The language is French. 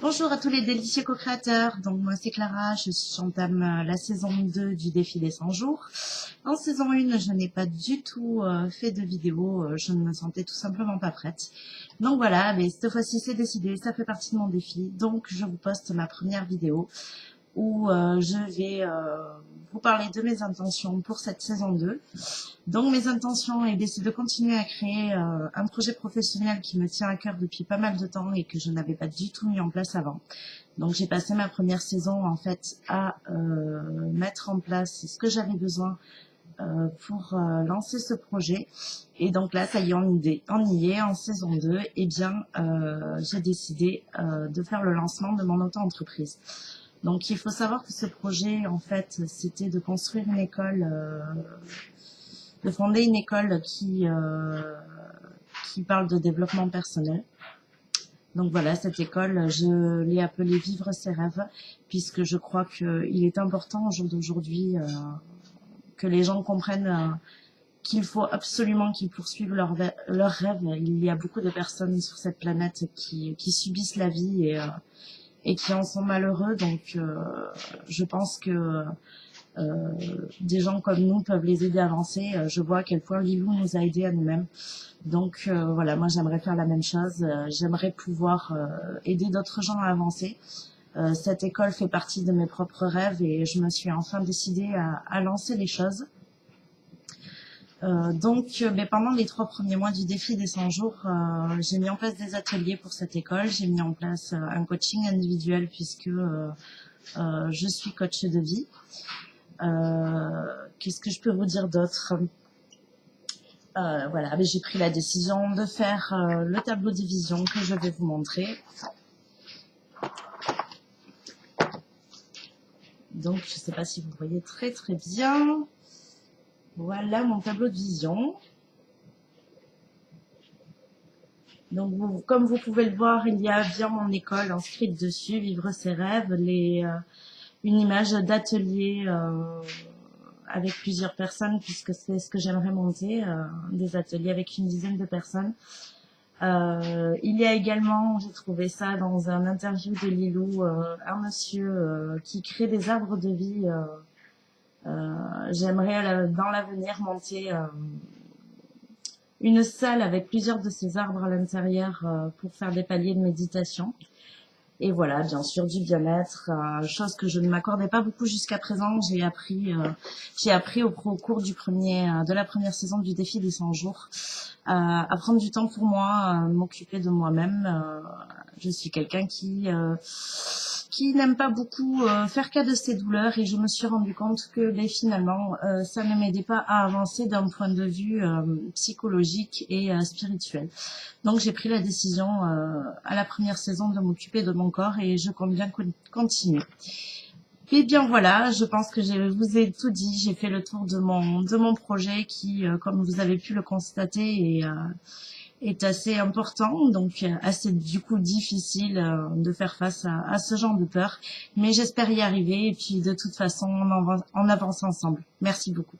Bonjour à tous les délicieux co-créateurs. Donc moi c'est Clara, j'entame la saison 2 du défi des 100 jours. En saison 1, je n'ai pas du tout fait de vidéo, je ne me sentais tout simplement pas prête. Donc voilà, mais cette fois-ci c'est décidé, ça fait partie de mon défi. Donc je vous poste ma première vidéo où je vais vous parler de mes intentions pour cette saison 2. Donc mes intentions est d'essayer de continuer à créer un projet professionnel qui me tient à cœur depuis pas mal de temps et que je n'avais pas du tout mis en place avant. Donc j'ai passé ma première saison en fait à mettre en place ce que j'avais besoin pour lancer ce projet. Et donc là, ça y est, on y est en saison 2. Et bien, j'ai décidé de faire le lancement de mon auto-entreprise. Donc il faut savoir que ce projet, en fait, c'était de construire une école de fonder une école qui parle de développement personnel. Donc voilà, cette école, je l'ai appelée Vivre ses rêves, puisque je crois qu'il est important au jour d'aujourd'hui que les gens comprennent qu'il faut absolument qu'ils poursuivent leurs rêves. Il y a beaucoup de personnes sur cette planète qui subissent la vie et qui en sont malheureux. Donc je pense que des gens comme nous peuvent les aider à avancer. Je vois à quel point Lilou nous a aidés à nous-mêmes. Donc voilà, moi j'aimerais faire la même chose. J'aimerais pouvoir aider d'autres gens à avancer. Cette école fait partie de mes propres rêves et je me suis enfin décidée à lancer les choses. Mais pendant les 3 premiers mois du défi des 100 jours, j'ai mis en place des ateliers pour cette école. J'ai mis en place un coaching individuel puisque je suis coach de vie. Qu'est-ce que je peux vous dire d'autre? Voilà, mais j'ai pris la décision de faire le tableau de vision que je vais vous montrer. Donc, je ne sais pas si vous voyez très très bien. Voilà mon tableau de vision. Donc, comme vous pouvez le voir, il y a bien mon école inscrite dessus, Vivre ses rêves, une image d'atelier avec plusieurs personnes, puisque c'est ce que j'aimerais monter, des ateliers avec une dizaine de personnes. Il y a également, j'ai trouvé ça dans un interview de Lilou, un monsieur qui crée des arbres de vie. J'aimerais dans l'avenir monter une salle avec plusieurs de ces arbres à l'intérieur pour faire des paliers de méditation. Et voilà, bien sûr, du bien-être, chose que je ne m'accordais pas beaucoup jusqu'à présent. J'ai appris au cours de la première saison du défi des 100 jours à prendre du temps pour moi, m'occuper de moi-même. Je suis quelqu'un qui n'aime pas beaucoup faire cas de ses douleurs et je me suis rendu compte que finalement, ça ne m'aidait pas à avancer d'un point de vue psychologique et spirituel. Donc j'ai pris la décision à la première saison de m'occuper de mon corps et je compte bien continuer. Et bien voilà, je pense que je vous ai tout dit, j'ai fait le tour de mon projet qui, comme vous avez pu le constater, est assez important, donc assez du coup difficile de faire face à ce genre de peur. Mais j'espère y arriver et puis de toute façon on avance ensemble. Merci beaucoup.